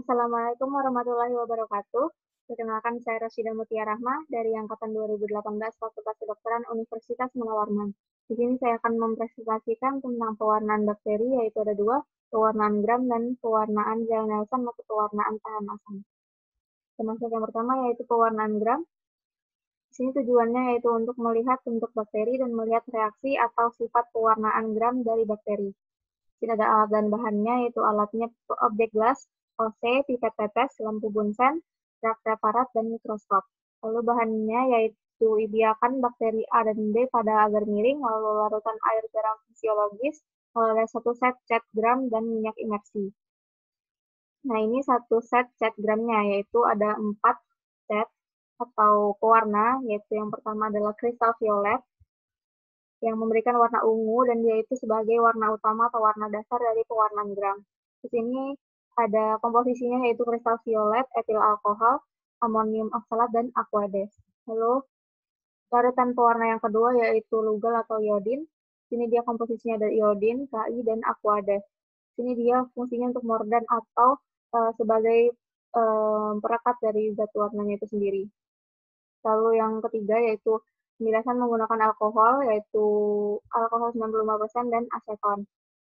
Assalamualaikum warahmatullahi wabarakatuh. Perkenalkan saya Rasyida Mutia Rahma dari Angkatan 2018 Fakultas Kedokteran Universitas Munawarman. Di sini saya akan mempresentasikan tentang pewarnaan bakteri, yaitu ada dua, pewarnaan Gram dan pewarnaan gel Nelson atau pewarnaan tahan asam. Termasuk yang pertama yaitu pewarnaan Gram. Di sini tujuannya yaitu untuk melihat bentuk bakteri dan melihat reaksi atau sifat pewarnaan Gram dari bakteri. Tidak ada alat dan bahannya, yaitu alatnya objek gelas, OC, pipet tetes, lampu bunsen, rak preparat, dan mikroskop. Lalu bahannya yaitu ibiakan bakteri A dan B pada agar miring, lalu larutan air garam fisiologis, lalu ada satu set cat gram, dan minyak imersi. Nah, ini satu set cat gramnya, yaitu ada 4 set atau pewarna, yaitu yang pertama adalah kristal violet, yang memberikan warna ungu dan dia itu sebagai warna utama atau warna dasar dari pewarnaan Gram. Di sini ada komposisinya yaitu kristal violet, etil alkohol, amonium oksalat, dan aquades. Lalu larutan pewarna yang kedua yaitu Lugol atau iodin. Di sini dia komposisinya ada iodin, Ki, dan aquades. Di sini dia fungsinya untuk mordant atau sebagai perekat dari zat warnanya itu sendiri. Lalu yang ketiga yaitu pembilasan menggunakan alkohol, yaitu alkohol 95% dan aseton.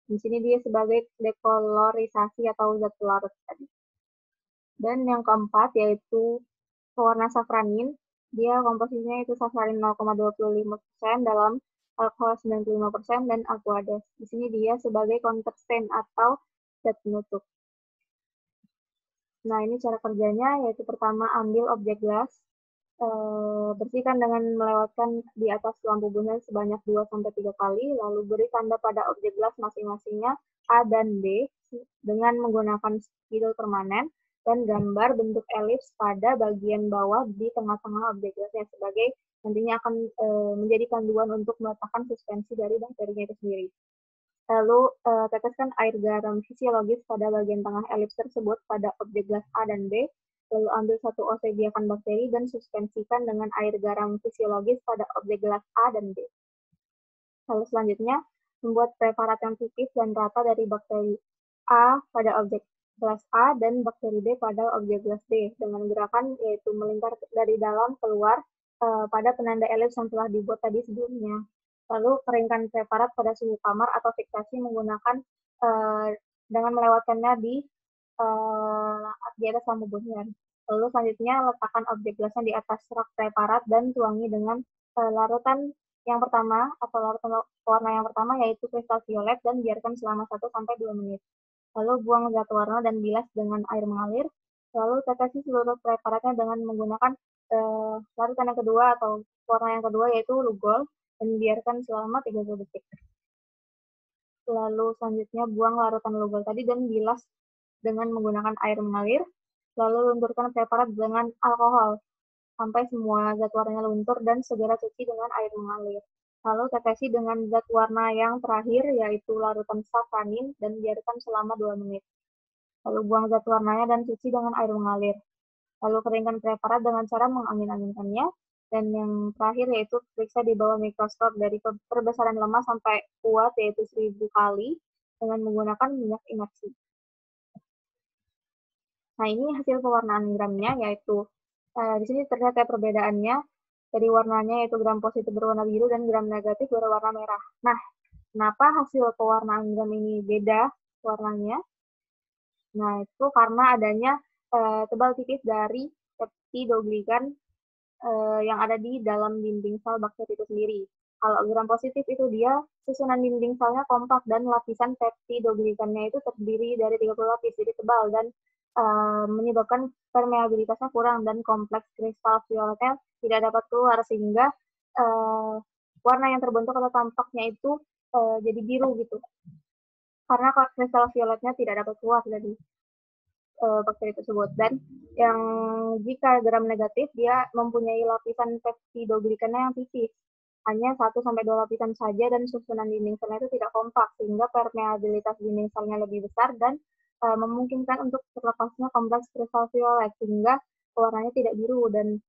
Di sini dia sebagai dekolorisasi atau zat pelarut tadi. Dan yang keempat yaitu pewarna safranin. Dia komposisinya itu safranin 0,25% dalam alkohol 95% dan aquades. Di sini dia sebagai counterstain atau zat penutup. Nah, ini cara kerjanya, yaitu pertama ambil objek gelas, bersihkan dengan melewatkan di atas lampu bunsen sebanyak 2-3 kali, lalu beri tanda pada objek gelas masing-masingnya A dan B dengan menggunakan spidol permanen dan gambar bentuk elips pada bagian bawah di tengah-tengah objek gelasnya sebagai nantinya akan menjadi panduan untuk meletakkan suspensi dari bakterinya itu sendiri. Lalu teteskan air garam fisiologis pada bagian tengah elips tersebut pada objek gelas A dan B. Lalu ambil satu OC biakan bakteri dan suspensikan dengan air garam fisiologis pada objek gelas A dan B. Lalu selanjutnya, membuat preparat yang tipis dan rata dari bakteri A pada objek gelas A dan bakteri B pada objek gelas B dengan gerakan yaitu melingkar dari dalam keluar pada penanda elips yang telah dibuat tadi sebelumnya. Lalu keringkan preparat pada suhu kamar atau fiksasi menggunakan dengan melewatkannya di atas lampu bunsen. Lalu selanjutnya letakkan objek gelasnya di atas rak preparat dan tuangi dengan larutan yang pertama atau larutan warna yang pertama yaitu kristal violet dan biarkan selama 1-2 menit. Lalu buang zat warna dan bilas dengan air mengalir. Lalu tetesi seluruh preparatnya dengan menggunakan larutan yang kedua atau warna yang kedua yaitu Lugol dan biarkan selama 30 detik. Lalu selanjutnya buang larutan Lugol tadi dan bilas dengan menggunakan air mengalir. Lalu lunturkan preparat dengan alkohol sampai semua zat warnanya luntur dan segera cuci dengan air mengalir. Lalu tetesi dengan zat warna yang terakhir yaitu larutan safranin dan biarkan selama 2 menit. Lalu buang zat warnanya dan cuci dengan air mengalir. Lalu keringkan preparat dengan cara mengangin-anginkannya. Dan yang terakhir yaitu periksa di bawah mikroskop dari perbesaran lemah sampai kuat yaitu 1000 kali dengan menggunakan minyak imersi. Nah, ini hasil pewarnaan gramnya yaitu di sini terlihat ya perbedaannya dari warnanya yaitu gram positif berwarna biru dan gram negatif berwarna merah. Nah, kenapa hasil pewarnaan gram ini beda warnanya? Nah, itu karena adanya tebal tipis dari peptidoglikan yang ada di dalam dinding sel bakteri itu sendiri. Kalau gram positif itu dia susunan dinding selnya kompak dan lapisan peptidoglikannya itu terdiri dari 30 lapis, jadi tebal dan menyebabkan permeabilitasnya kurang dan kompleks kristal violetnya tidak dapat keluar sehingga warna yang terbentuk atau tampaknya itu jadi biru gitu. Karena kristal violetnya tidak dapat keluar dari bakteri tersebut. Dan yang jika gram negatif dia mempunyai lapisan peptidoglikannya yang tipis, hanya 1-2 lapisan saja dan susunan dinding selnya itu tidak kompak sehingga permeabilitas dinding selnya lebih besar dan memungkinkan untuk terlepasnya kompleks kristal violet sehingga warnanya tidak biru dan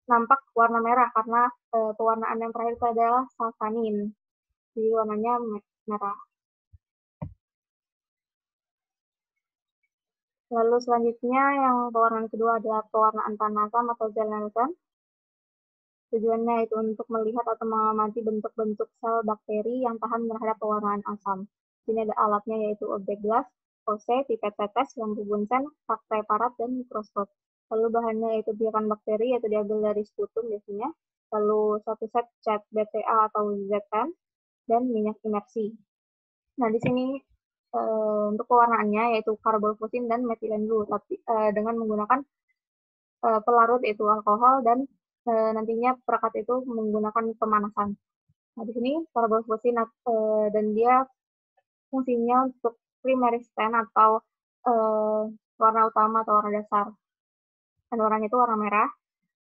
nampak warna merah karena pewarnaan yang terakhir itu adalah safranin, jadi warnanya merah. Lalu selanjutnya yang pewarnaan kedua adalah pewarnaan panasam atau Zell-Nelson. Tujuannya itu untuk melihat atau mengamati bentuk-bentuk sel bakteri yang tahan terhadap pewarnaan asam. Sini ada alatnya yaitu objek gelas, OC, pipet tetes, lampu bunsen, fak preparat, dan mikroskop. Lalu bahannya yaitu biakan bakteri yaitu diambil dari sputum biasanya. Lalu satu set cat BTA atau Z10 dan minyak imersi. Nah di sini untuk pewarnaannya yaitu karbonfusin dan metilen blue, tapi dengan menggunakan pelarut yaitu alkohol dan nantinya perekat itu menggunakan pemanasan. Nah, di sini karbonfusin dan dia fungsinya untuk primary stain atau warna utama atau warna dasar. Dan warnanya itu warna merah.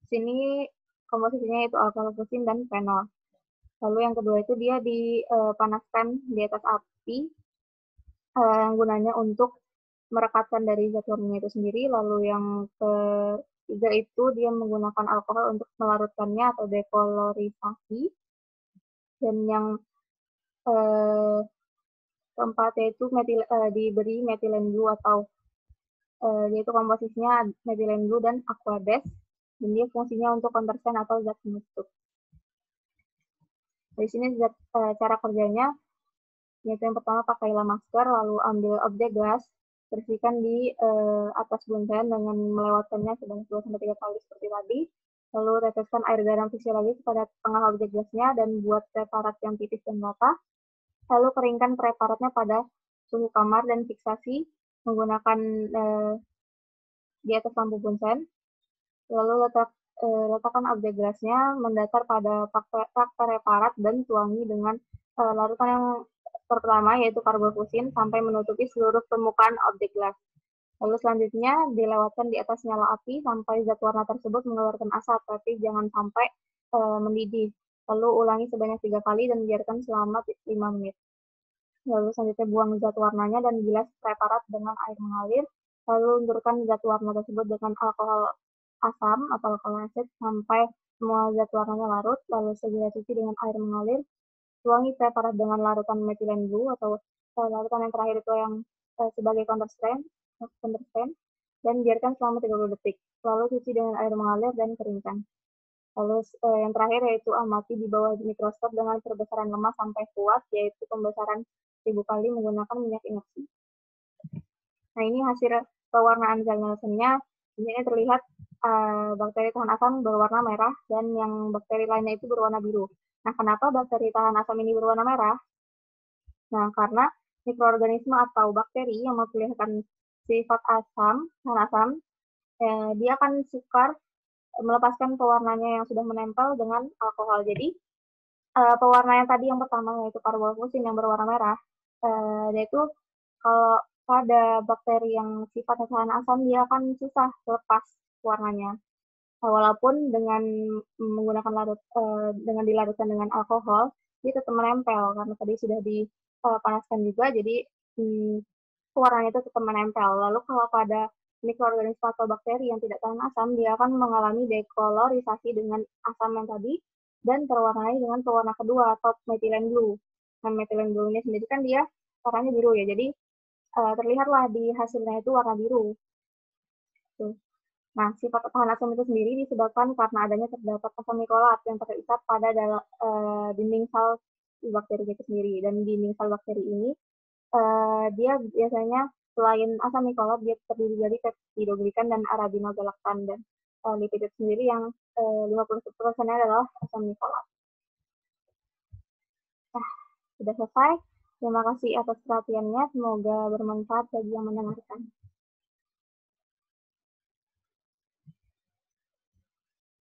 Di sini komposisinya itu alkoholfusin dan fenol. Lalu yang kedua itu dia dipanaskan di atas api yang gunanya untuk merekatkan dari zat warnanya itu sendiri. Lalu yang ketiga itu dia menggunakan alkohol untuk melarutkannya atau dekolorisasi. Dan yang keempat yaitu diberi metilen blue atau yaitu komposisinya metilen blue dan aquabase. Dan dia fungsinya untuk konversen atau zat penutup. Di sini cara kerjanya yaitu yang pertama pakailah masker, lalu ambil objek gelas, bersihkan di atas bunsen dengan melewatkannya sebanyak 2-3 kali seperti tadi. Lalu teteskan air garam fisiologis pada tengah objek gelasnya dan buat preparat yang tipis dan rata. Lalu keringkan preparatnya pada suhu kamar dan fiksasi menggunakan di atas lampu bunsen. Lalu letakkan objek gelasnya mendatar pada fak preparat dan tuangi dengan larutan yang pertama yaitu karbonfusin sampai menutupi seluruh permukaan objek gelas. Lalu selanjutnya dilewatkan di atas nyala api sampai zat warna tersebut mengeluarkan asap, tapi jangan sampai mendidih. Lalu ulangi sebanyak 3 kali dan biarkan selama 5 menit. Lalu selanjutnya buang zat warnanya dan bilas preparat dengan air mengalir. Lalu lunturkan zat warna tersebut dengan alkohol asam atau alkohol asid sampai semua zat warnanya larut. Lalu segera cuci dengan air mengalir. Tuangi preparat dengan larutan metilen blue atau larutan yang terakhir itu yang sebagai counter stain dan biarkan selama 30 detik. Lalu cuci dengan air mengalir dan keringkan. Lalu yang terakhir yaitu amati di bawah mikroskop dengan perbesaran lemah sampai kuat, yaitu pembesaran 1000 kali menggunakan minyak imersi. Nah ini hasil pewarnaan Zell-Nelson-nya. Di sini terlihat bakteri tahan asam berwarna merah dan yang bakteri lainnya itu berwarna biru. Nah, kenapa bakteri tahan asam ini berwarna merah? Nah, karena mikroorganisme atau bakteri yang memperlihatkan sifat tahan asam, dia akan sukar melepaskan pewarnanya yang sudah menempel dengan alkohol. Jadi, pewarna yang tadi yang pertama yaitu karbonfusin yang berwarna merah, yaitu kalau pada bakteri yang sifatnya tahan asam, dia akan susah lepas warnanya. Walaupun dengan menggunakan dengan dilarutkan dengan alkohol, dia tetap menempel karena tadi sudah dipanaskan juga, jadi warnanya itu tetap menempel. Lalu kalau pada mikroorganisme atau bakteri yang tidak tahan asam, dia akan mengalami dekolorisasi dengan asam yang tadi dan terwarnai dengan pewarna kedua atau metilen blue. Nah, metilen blue ini sendiri kan dia warnanya biru ya, jadi terlihatlah di hasilnya itu warna biru. Tuh. Nah, sifat tahan asam itu sendiri disebabkan karena adanya terdapat asam nikolat yang terikat pada dinding sel bakteri itu sendiri. Dan dinding sel bakteri ini, dia biasanya selain asam nikolat, dia terdiri dari peptidoglikan dan arabinogalaktan. Dan lipid itu sendiri yang 50%-nya adalah asam nikolat. Nah, sudah selesai. Terima kasih atas perhatiannya. Semoga bermanfaat bagi yang mendengarkan.